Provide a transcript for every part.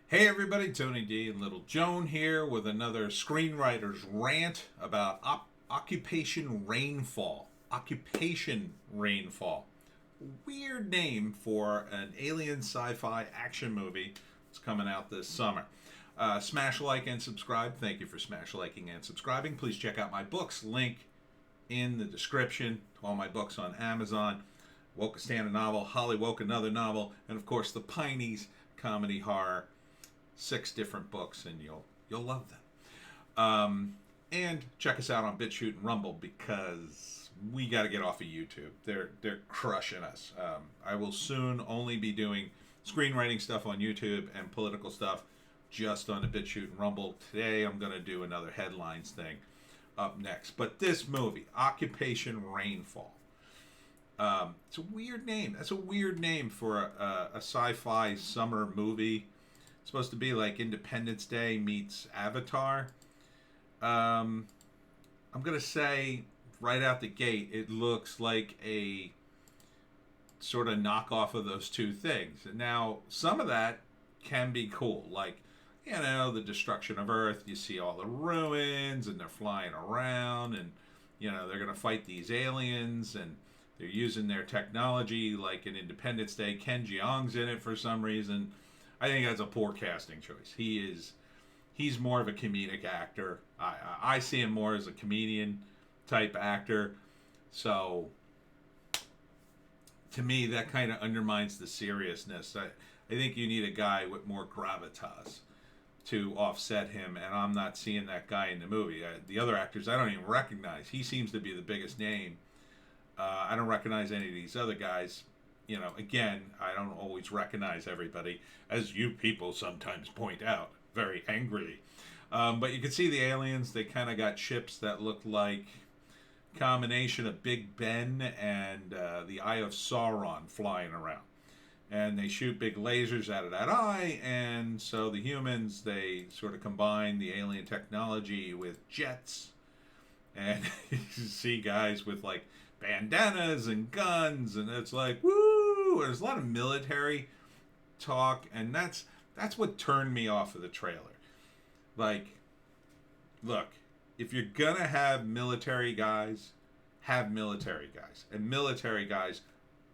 Hey everybody, Tony D and Little Joan here with another Screenwriter's Rant about Occupation Rainfall. Occupation Rainfall. Weird name for an alien sci-fi action movie that's coming out this summer. Smash like and subscribe. Thank you for smash liking and subscribing. Please check out my books. Link in the description to all my books on Amazon. Wokistan, a novel, Hollywoke, another novel, and of course the Pineys comedy horror. 6 different books, and you'll love them. And check us out on Bitchute and Rumble because we got to get off of YouTube. They're crushing us. I will soon only be doing screenwriting stuff on YouTube and political stuff just on the Bitchute and Rumble. Today I'm going to do another headlines thing up next. But this movie, Occupation Rainfall. It's a weird name. That's a weird name for a sci-fi summer movie. It's supposed to be like Independence Day meets Avatar. I'm gonna say right out the gate, it looks like a sort of knockoff of those two things. Now, some of that can be cool, like the destruction of Earth. You see all the ruins, and they're flying around, and they're gonna fight these aliens, and they're using their technology like in Independence Day. Ken Jeong's in it for some reason. I think that's a poor casting choice. He's more of a comedic actor. I see him more as a comedian type actor. So to me, that kind of undermines the seriousness. I think you need a guy with more gravitas to offset him, and I'm not seeing that guy in the movie. The other actors I don't even recognize. He seems to be the biggest name. I don't recognize any of these other guys. Again, I don't always recognize everybody, as you people sometimes point out very angrily. But you can see the aliens. They kind of got ships that look like a combination of Big Ben and the Eye of Sauron flying around. And they shoot big lasers out of that eye, and so the humans, they sort of combine the alien technology with jets. And you see guys with like bandanas and guns, and it's like woo. There's a lot of military talk, and that's what turned me off of the trailer. Like, look, if you're gonna have military guys, have military guys, and military guys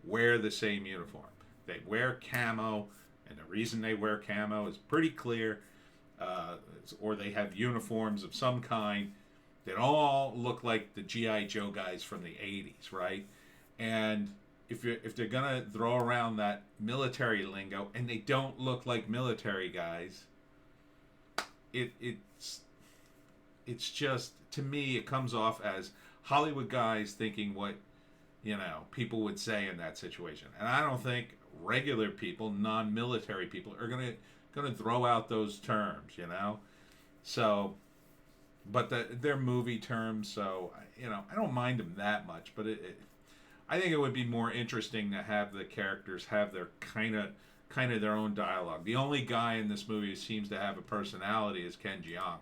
wear the same uniform. They wear camo, and the reason they wear camo is pretty clear. Or they have uniforms of some kind. They all look like the GI Joe guys from the '80s, right? And if they're gonna throw around that military lingo and they don't look like military guys, it's just, to me, it comes off as Hollywood guys thinking what people would say in that situation. And I don't think regular people, non-military people, are gonna throw out those terms, So, but they're movie terms, so I don't mind them that much. But I think it would be more interesting to have the characters have their kind of their own dialogue. The only guy in this movie who seems to have a personality is Ken Jeong.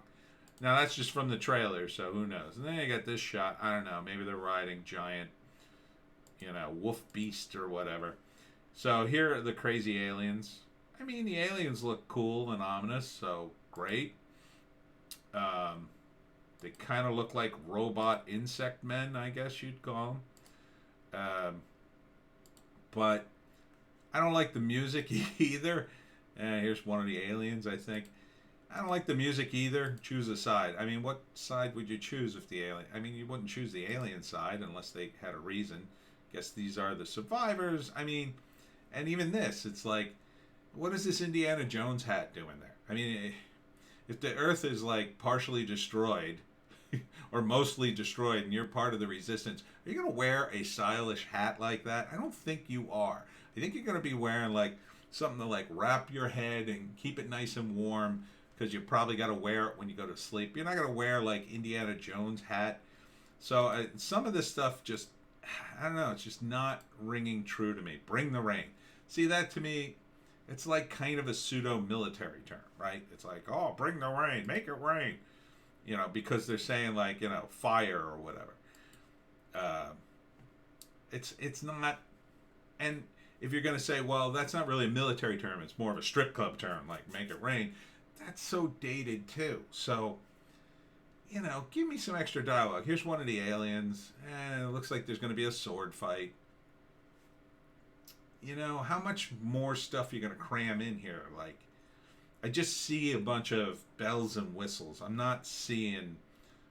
Now that's just from the trailer, so who knows? And then you got this shot. I don't know. Maybe they're riding giant, wolf beast or whatever. So here are the crazy aliens. I mean, the aliens look cool and ominous, so great. They kind of look like robot insect men, I guess you'd call them. But I don't like the music either. Here's one of the aliens, I think. I don't like the music either. Choose a side. I mean, what side would you choose if the alien... I mean, you wouldn't choose the alien side unless they had a reason. Guess these are the survivors. I mean, and even this, it's like, what is this Indiana Jones hat doing there? I mean, if the Earth is like partially destroyed or mostly destroyed and you're part of the resistance, are you going to wear a stylish hat like that? I don't think you are. I think you're going to be wearing like something to like wrap your head and keep it nice and warm, because you probably got to wear it when you go to sleep. You're not going to wear like Indiana Jones hat. So some of this stuff just, I don't know, it's just not ringing true to me. Bring the rain. See, that to me, it's like kind of a pseudo military term, right? It's like, oh, bring the rain, make it rain. Because they're saying like, fire or whatever. It's not, and if you're going to say, well, that's not really a military term, it's more of a strip club term, like make it rain, that's so dated too. So, give me some extra dialogue. Here's one of the aliens. It looks like there's going to be a sword fight. How much more stuff are you going to cram in here? Like, I just see a bunch of bells and whistles. I'm not seeing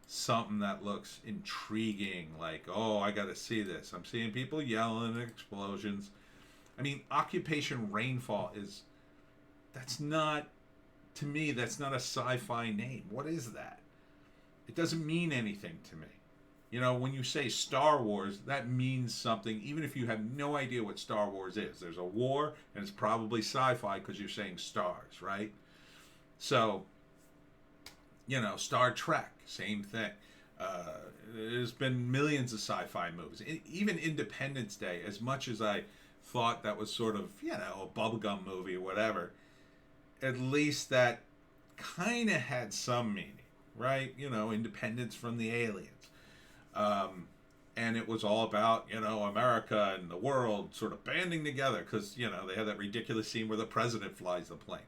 something that looks intriguing, like, oh, I got to see this. I'm seeing people yelling and explosions. I mean, Occupation Rainfall that's not, to me, that's not a sci-fi name. What is that? It doesn't mean anything to me. When you say Star Wars, that means something, even if you have no idea what Star Wars is. There's a war, and it's probably sci-fi because you're saying stars, right? So, Star Trek, same thing. There's been millions of sci-fi movies. Even Independence Day, as much as I thought that was sort of, a bubblegum movie or whatever, at least that kind of had some meaning, right? Independence from the aliens. And it was all about, America and the world sort of banding together because, they have that ridiculous scene where the president flies the plane.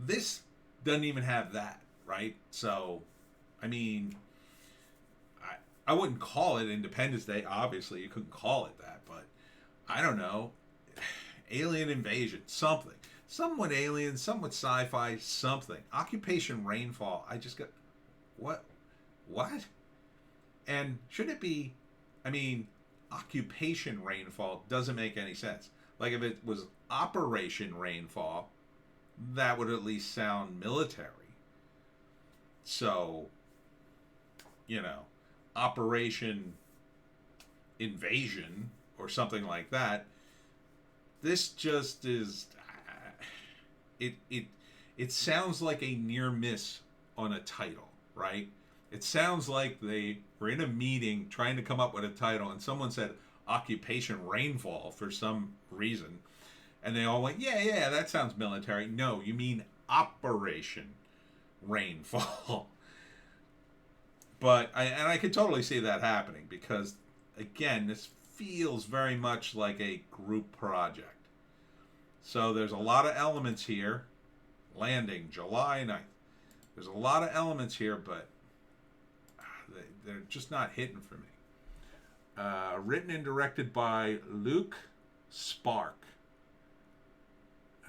This doesn't even have that, right? So, I mean, I wouldn't call it Independence Day. Obviously, you couldn't call it that, but I don't know. Alien invasion, something. Somewhat alien, somewhat sci-fi, something. Occupation Rainfall, I just got, what? And should it be, Occupation Rainfall doesn't make any sense. Like if it was Operation Rainfall, that would at least sound military. So, Operation Invasion or something like that. This just is, it sounds like a near miss on a title, right? It sounds like they were in a meeting trying to come up with a title and someone said Occupation Rainfall for some reason. And they all went, yeah, that sounds military. No, you mean Operation Rainfall. But I could totally see that happening because, again, this feels very much like a group project. So there's a lot of elements here. Landing July 9th. There's a lot of elements here, but they're just not hitting for me. Written and directed by Luke Spark.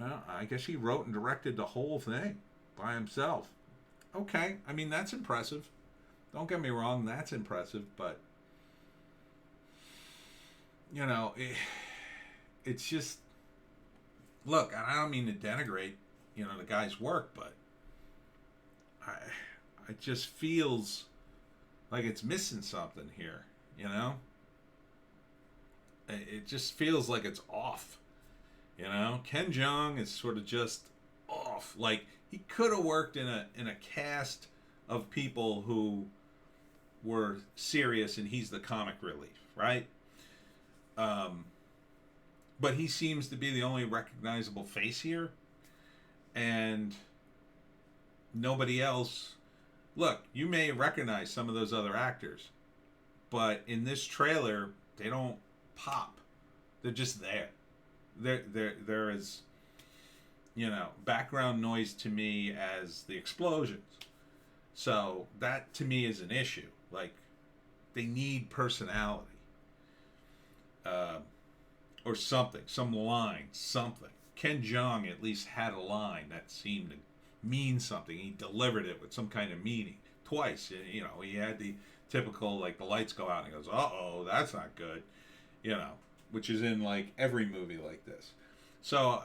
I guess he wrote and directed the whole thing by himself. Okay, that's impressive. Don't get me wrong, that's impressive, but it's just, look, I don't mean to denigrate, the guy's work, but it just feels like it's missing something here, It just feels like it's off, Ken Jeong is sort of just off. Like, he could have worked in a cast of people who were serious and he's the comic relief, right? But he seems to be the only recognizable face here. And nobody else. Look, you may recognize some of those other actors, but in this trailer, they don't pop. They're just there. There is, background noise to me as the explosions. So that to me is an issue. Like, they need personality. Or something, some line, something. Ken Jeong at least had a line that seemed to mean something. He delivered it with some kind of meaning. Twice, he had the typical, like, the lights go out and he goes, uh-oh, that's not good. Which is in, like, every movie like this. So,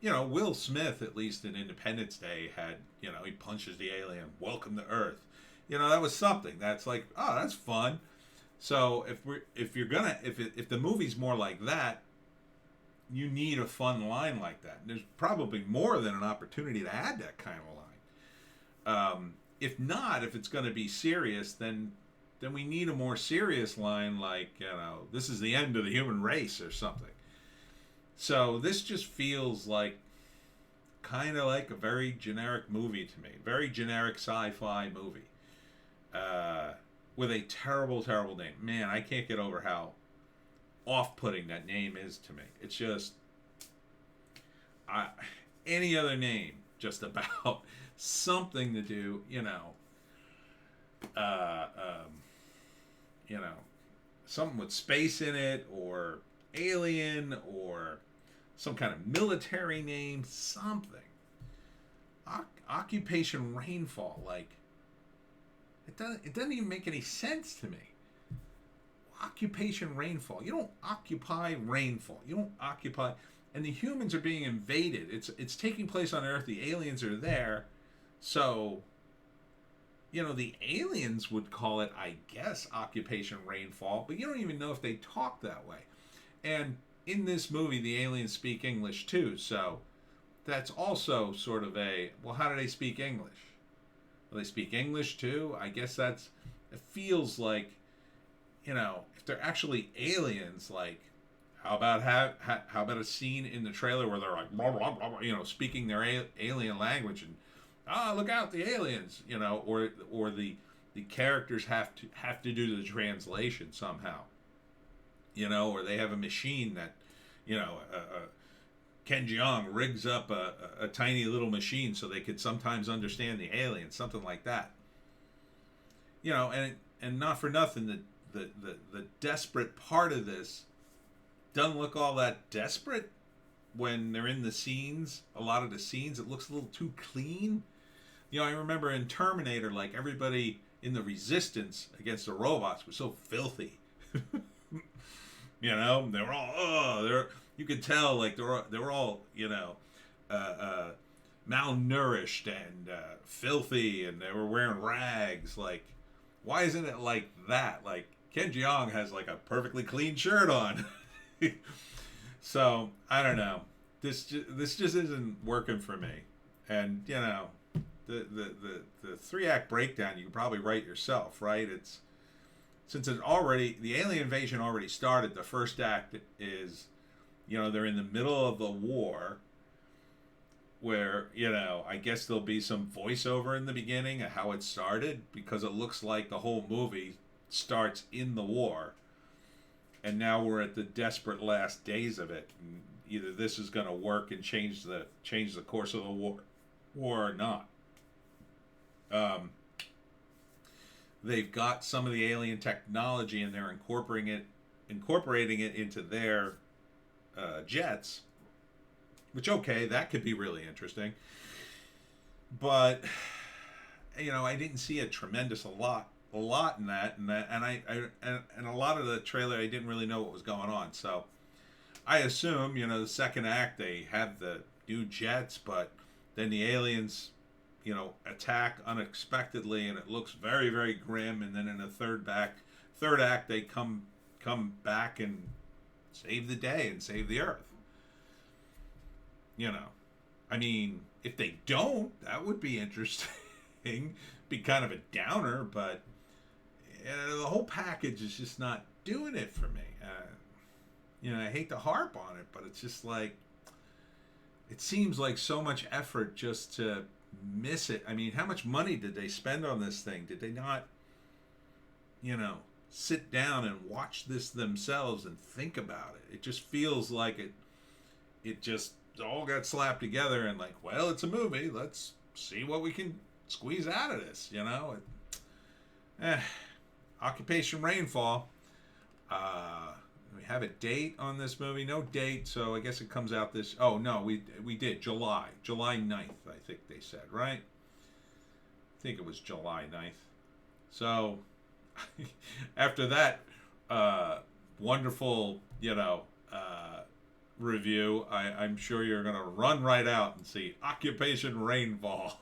Will Smith, at least in Independence Day, had, he punches the alien, welcome to Earth. That was something. That's like, oh, that's fun. So if the movie's more like that, you need a fun line like that. There's probably more than an opportunity to add that kind of line. If not, if it's going to be serious, then we need a more serious line like, this is the end of the human race or something. So this just feels like kind of like a very generic movie to me. Very generic sci-fi movie. With a terrible, terrible name. Man, I can't get over how off-putting that name is to me. It's just any other name just about something to do, uh, um, you know, something with space in it, or alien, or some kind of military name, something. Occupation Rainfall, like, it doesn't even make any sense to me. Occupation Rainfall. You don't occupy rainfall. You don't occupy, and the humans are being invaded. It's taking place on Earth. The aliens are there, so the aliens would call it, I guess, Occupation Rainfall, but you don't even know if they talk that way. And in this movie, the aliens speak English too, so that's also sort of well, how do they speak English? Well, they speak English too? I guess it feels like, if they're actually aliens, like, how about a scene in the trailer where they're like, blah, blah, blah, speaking their alien language, and look out, the aliens, or the characters have to do the translation somehow, or they have a machine that, Ken Jeong rigs up a tiny little machine so they could sometimes understand the aliens, something like that. And not for nothing, the desperate part of this doesn't look all that desperate when they're in the scenes. A lot of the scenes, it looks a little too clean. I remember in Terminator, like, everybody in the resistance against the robots was so filthy. They were all, you could tell, like, they were all, malnourished and filthy, and they were wearing rags. Like, why isn't it like that? Like, Ken Jeong has, like, a perfectly clean shirt on. So, I don't know. This just isn't working for me. And, the 3-act breakdown you could probably write yourself, right? Since the alien invasion already started. The first act is, they're in the middle of the war, where, I guess there'll be some voiceover in the beginning of how it started, because it looks like the whole movie starts in the war, and now we're at the desperate last days of it. And either this is going to work and change the course of the war or not. They've got some of the alien technology, and they're incorporating it into their jets, which, okay, that could be really interesting. But I didn't see a lot in that, and a lot of the trailer, I didn't really know what was going on. So I assume, the second act, they have the new jets, but then the aliens, attack unexpectedly, and it looks very, very grim. And then in the third act, they come back and save the day and save the Earth. I mean, if they don't, that would be interesting. Be kind of a downer, but the whole package is just not doing it for me. I hate to harp on it, but it's just like, it seems like so much effort just to miss it. I mean, how much money did they spend on this thing? Did they not, sit down and watch this themselves and think about it? It just feels like it just all got slapped together and, like, well, it's a movie. Let's see what we can squeeze out of this, Occupation Rainfall. We have a date on this movie. No date, so I guess it comes out this... Oh, no, we did. July 9th, I think they said, right? I think it was July 9th. So, after that wonderful, review, I'm sure you're going to run right out and see Occupation Rainfall.